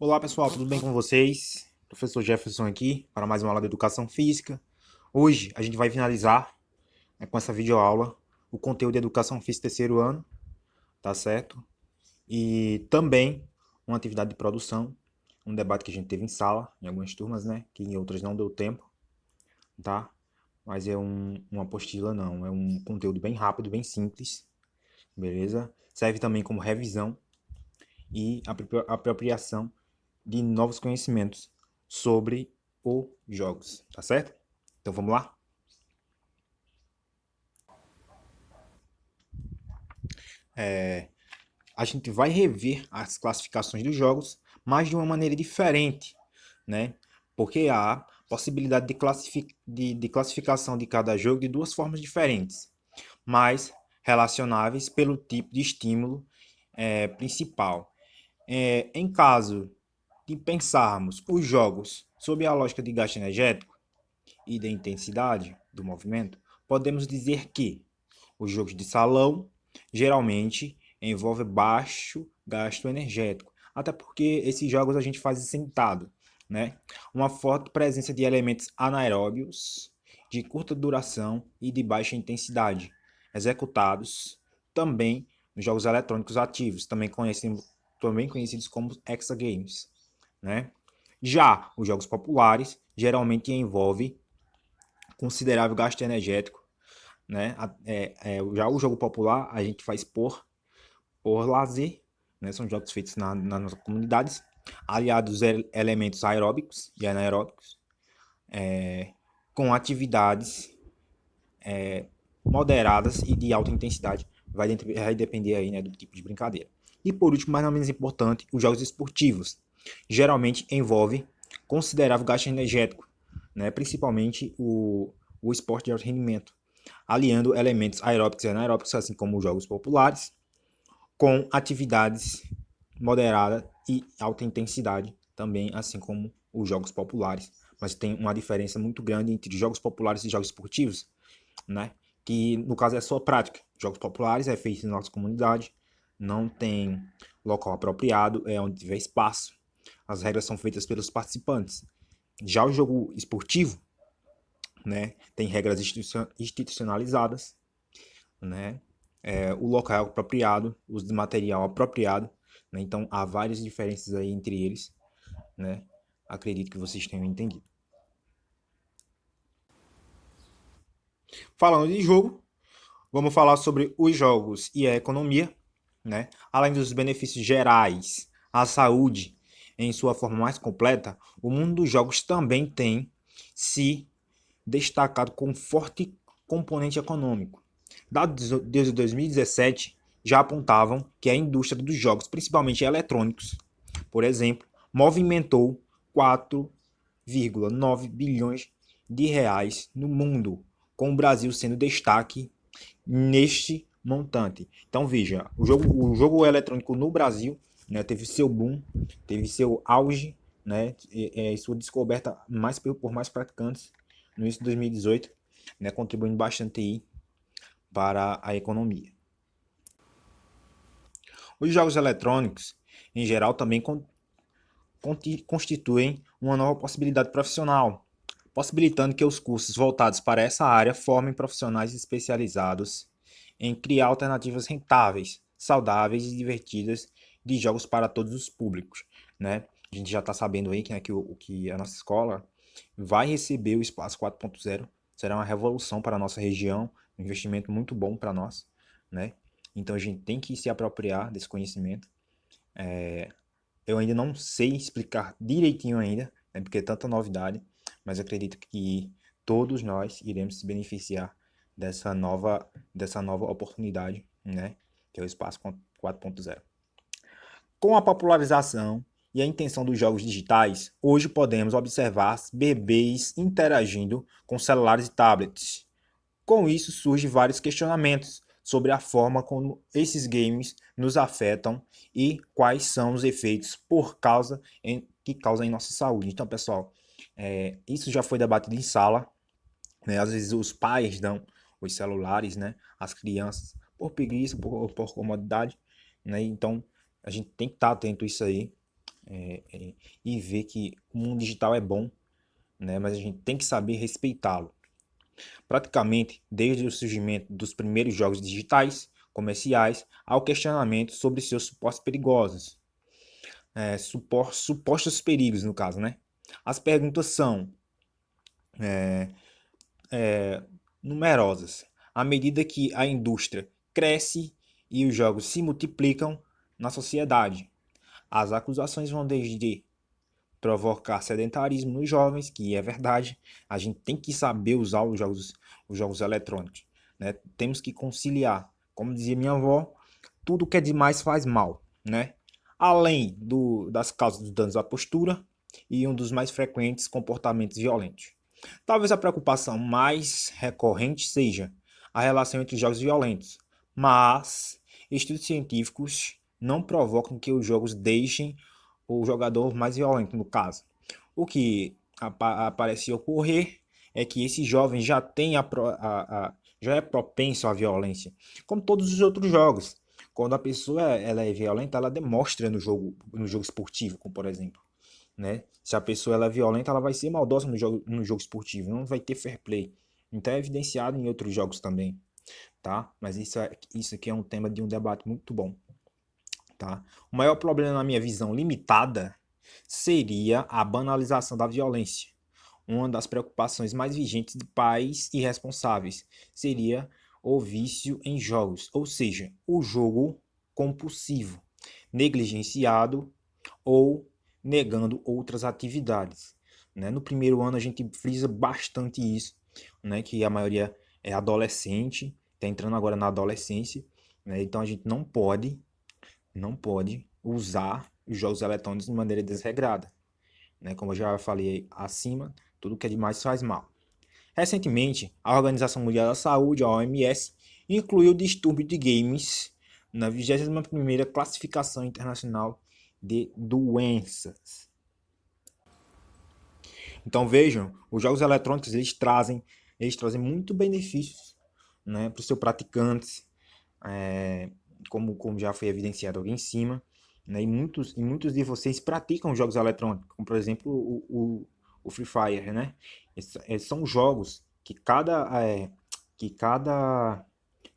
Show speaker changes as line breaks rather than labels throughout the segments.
Olá pessoal, tudo bem com vocês? Professor Jefferson aqui para mais uma aula de Educação Física. Hoje a gente vai finalizar, com essa videoaula o conteúdo de Educação Física terceiro ano, tá certo? E também uma atividade de produção, um debate que a gente teve em sala, em algumas turmas, né? Que em outras não deu tempo, tá? Mas é uma apostila não, é um conteúdo bem rápido, bem simples, beleza? Serve também como revisão e apropriação de novos conhecimentos sobre os jogos, tá certo? Então vamos lá? A gente vai rever as classificações dos jogos, mas de uma maneira diferente, né? Porque há possibilidade de classificação de cada jogo de duas formas diferentes, mas relacionáveis pelo tipo de estímulo principal. Em caso de pensarmos os jogos sob a lógica de gasto energético e da intensidade do movimento, podemos dizer que os jogos de salão geralmente envolvem baixo gasto energético, até porque esses jogos a gente faz sentado, né? Uma forte presença de elementos anaeróbios de curta duração e de baixa intensidade, executados também nos jogos eletrônicos ativos, também conhecidos como exagames, né? Já os jogos populares geralmente envolvem considerável gasto energético, né? Já o jogo popular a gente faz por lazer, né? São jogos feitos nas nossas comunidades, aliados a elementos aeróbicos e anaeróbicos, com atividades moderadas e de alta intensidade, vai depender aí, né, do tipo de brincadeira. E por último, mas não menos importante, os jogos esportivos. Geralmente envolve considerável gasto energético, né, principalmente o esporte de alto rendimento, aliando elementos aeróbicos e anaeróbicos, assim como os jogos populares, com atividades moderada e alta intensidade, também assim como os jogos populares. Mas tem uma diferença muito grande entre jogos populares e jogos esportivos, né? Que no caso é a sua prática. Jogos populares é feito na nossa comunidade, não tem local apropriado, é onde tiver espaço. As regras são feitas pelos participantes. Já o jogo esportivo, né, tem regras institucionalizadas, né? O local apropriado, uso de material apropriado, né? Então há várias diferenças aí entre eles, né? Acredito que vocês tenham entendido. Falando de jogo, vamos falar sobre os jogos e a economia, né? Além dos benefícios gerais à saúde em sua forma mais completa, o mundo dos jogos também tem se destacado com um forte componente econômico. Dados desde 2017 já apontavam que a indústria dos jogos, principalmente eletrônicos, por exemplo, movimentou 4,9 bilhões de reais no mundo, com o Brasil sendo destaque neste montante. Então veja, o jogo eletrônico no Brasil, né, teve seu boom, teve seu auge, né, sua descoberta por mais praticantes no início de 2018, né, contribuindo bastante aí para a economia. Os jogos eletrônicos, em geral, também constituem uma nova possibilidade profissional, possibilitando que os cursos voltados para essa área formem profissionais especializados em criar alternativas rentáveis, saudáveis e divertidas de jogos para todos os públicos, né? A gente já está sabendo aí que a nossa escola vai receber o Espaço 4.0, será uma revolução para a nossa região, um investimento muito bom para nós, né? Então a gente tem que se apropriar desse conhecimento. Eu ainda não sei explicar direitinho ainda, né, porque é tanta novidade, mas acredito que todos nós iremos se beneficiar dessa nova oportunidade, né, que é o Espaço 4.0. Com a popularização e a intenção dos jogos digitais, hoje podemos observar bebês interagindo com celulares e tablets. Com isso, surgem vários questionamentos sobre a forma como esses games nos afetam e quais são os efeitos que causam em nossa saúde. Então, pessoal, isso já foi debatido em sala, né? Às vezes os pais dão os celulares, né, às crianças por preguiça, por comodidade, né? Então, a gente tem que estar atento a isso aí. e ver que o mundo digital é bom, né? Mas a gente tem que saber respeitá-lo. Praticamente desde o surgimento dos primeiros jogos digitais comerciais ao questionamento sobre seus supostos perigosos, supostos perigos no caso, né? As perguntas são numerosas. À medida que a indústria cresce e os jogos se multiplicam na sociedade, as acusações vão desde provocar sedentarismo nos jovens, que é verdade, a gente tem que saber usar os jogos eletrônicos, né? Temos que conciliar, como dizia minha avó, tudo que é demais faz mal, né? Além das causas dos danos à postura e um dos mais frequentes comportamentos violentos. Talvez a preocupação mais recorrente seja a relação entre os jogos violentos, mas estudos científicos não provocam que os jogos deixem o jogador mais violento, no caso. O que parece ocorrer é que esse jovem já tem já é propenso à violência, como todos os outros jogos. Quando a pessoa ela é violenta, ela demonstra no jogo esportivo, como por exemplo, né? Se a pessoa ela é violenta, ela vai ser maldosa no jogo esportivo, não vai ter fair play. Então é evidenciado em outros jogos também, tá? Mas isso aqui é um tema de um debate muito bom, tá? O maior problema na minha visão limitada seria a banalização da violência. Uma das preocupações mais vigentes de pais e responsáveis seria o vício em jogos, ou seja, o jogo compulsivo, negligenciado ou negando outras atividades, né? No primeiro ano a gente frisa bastante isso, né? Que a maioria é adolescente, está entrando agora na adolescência, né? Então a gente não pode usar os jogos eletrônicos de maneira desregrada, né? Como eu já falei acima, tudo que é demais faz mal. Recentemente, a Organização Mundial da Saúde, a OMS, incluiu o distúrbio de games na 21ª Classificação Internacional de Doenças. Então vejam, os jogos eletrônicos eles trazem muito benefícios, né, para o seu praticante, como já foi evidenciado aqui em cima, né, e muitos de vocês praticam jogos eletrônicos, como por exemplo o Free Fire, né? Esses são jogos que cada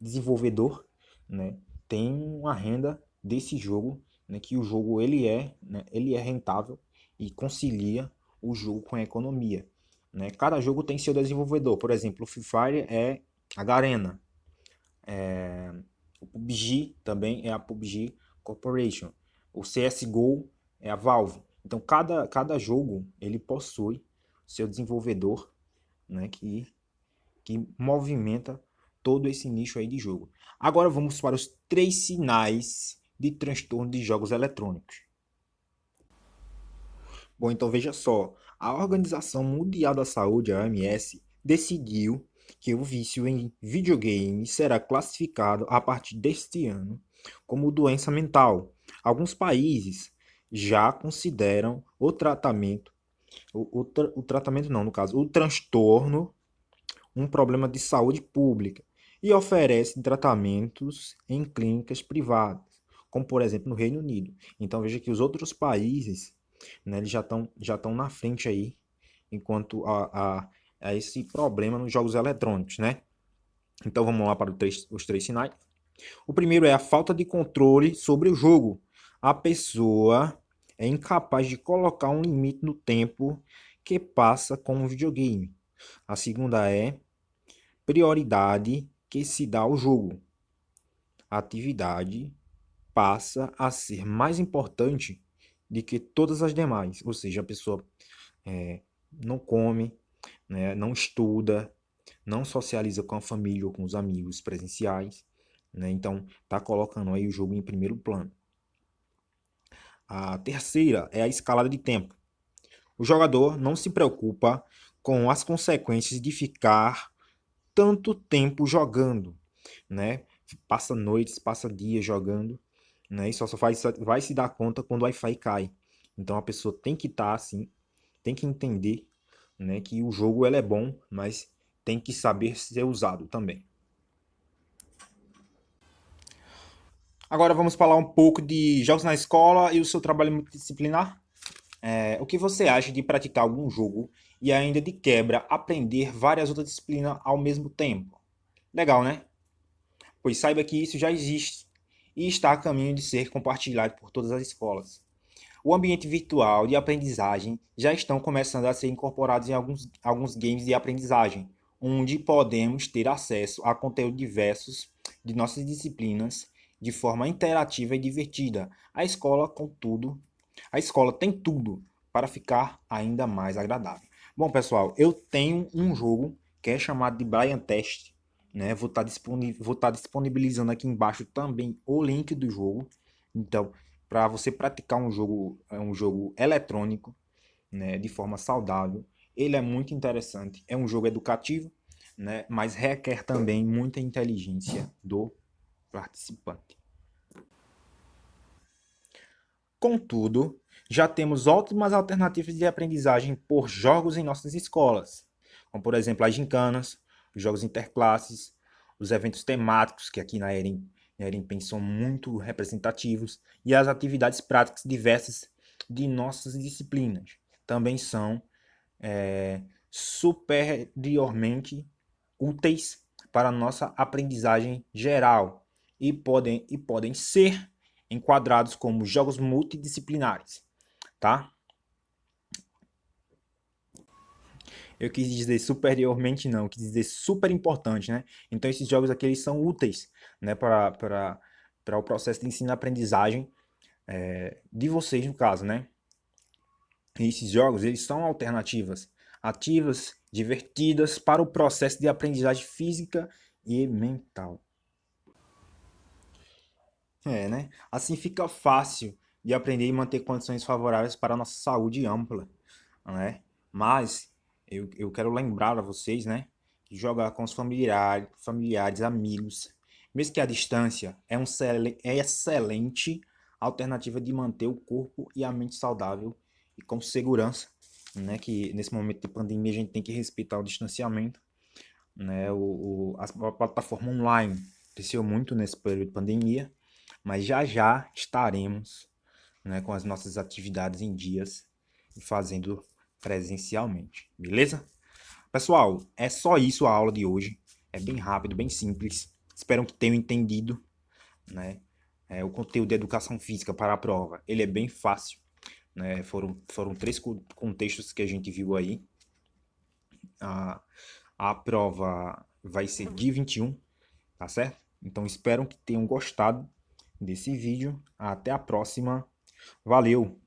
desenvolvedor, né, tem uma renda desse jogo, né, que o jogo ele é rentável e concilia o jogo com a economia, né? Cada jogo tem seu desenvolvedor, por exemplo, o Free Fire é a Garena, o PUBG também é a PUBG Corporation. O CSGO é a Valve. Então, cada jogo ele possui seu desenvolvedor, né, que movimenta todo esse nicho aí de jogo. Agora vamos para os 3 sinais de transtorno de jogos eletrônicos. Bom, então veja só. A Organização Mundial da Saúde, a OMS, decidiu que o vício em videogame será classificado a partir deste ano como doença mental. Alguns países já consideram o tratamento não, no caso, o transtorno um problema de saúde pública e oferecem tratamentos em clínicas privadas, como por exemplo no Reino Unido. Então veja que os outros países, né, eles já estão na frente aí enquanto a esse problema nos jogos eletrônicos, né? Então vamos lá para os 3 sinais. O primeiro é a falta de controle sobre o jogo. A pessoa é incapaz de colocar um limite no tempo que passa com o videogame. A segunda é prioridade que se dá ao jogo. A atividade passa a ser mais importante do que todas as demais. Ou seja, a pessoa não come, né, não estuda, não socializa com a família ou com os amigos presenciais, né? Então, está colocando aí o jogo em primeiro plano. A terceira é a escalada de tempo. O jogador não se preocupa com as consequências de ficar tanto tempo jogando, né? Passa noites, passa dias jogando, né? E só vai se dar conta quando o Wi-Fi cai. Então a pessoa tem que estar assim, tem que entender, né, que o jogo ele é bom, mas tem que saber ser usado também. Agora vamos falar um pouco de jogos na escola e o seu trabalho multidisciplinar. O que você acha de praticar algum jogo e ainda de quebra aprender várias outras disciplinas ao mesmo tempo? Legal, né? Pois saiba que isso já existe e está a caminho de ser compartilhado por todas as escolas. O ambiente virtual de aprendizagem já estão começando a ser incorporados em alguns games de aprendizagem, onde podemos ter acesso a conteúdos diversos de nossas disciplinas de forma interativa e divertida. A escola tem tudo para ficar ainda mais agradável. Bom, pessoal, eu tenho um jogo que é chamado de Brian Test, né? Vou estar disponibilizando aqui embaixo também o link do jogo. Então, para você praticar um jogo eletrônico, né, de forma saudável, ele é muito interessante. É um jogo educativo, né, mas requer também muita inteligência do participante. Contudo, já temos ótimas alternativas de aprendizagem por jogos em nossas escolas, como por exemplo as gincanas, os jogos interclasses, os eventos temáticos, que aqui na EREMPEN são muito representativos, e as atividades práticas diversas de nossas disciplinas. Também são superiormente úteis para a nossa aprendizagem geral e podem ser enquadrados como jogos multidisciplinares, tá? Eu quis dizer superiormente não, eu quis dizer super importante, né? Então esses jogos aqui eles são úteis, né, para o processo de ensino-aprendizagem de vocês no caso, né? E esses jogos eles são alternativas ativas, divertidas para o processo de aprendizagem física e mental. Né? Assim fica fácil de aprender e manter condições favoráveis para a nossa saúde ampla, né? Mas eu quero lembrar a vocês, né, que jogar com os familiares, amigos, mesmo que à distância, é excelente alternativa de manter o corpo e a mente saudável e com segurança, né? Que nesse momento de pandemia a gente tem que respeitar o distanciamento, né? A plataforma online cresceu muito nesse período de pandemia, mas já já estaremos, né, com as nossas atividades em dias e fazendo presencialmente, beleza? Pessoal, é só isso a aula de hoje. É bem rápido, bem simples. Espero que tenham entendido, né? O conteúdo de educação física para a prova, ele é bem fácil, né? Foram três contextos que a gente viu aí. A, a prova vai ser dia 21, tá certo? Então espero que tenham gostado desse vídeo. Até a próxima. Valeu!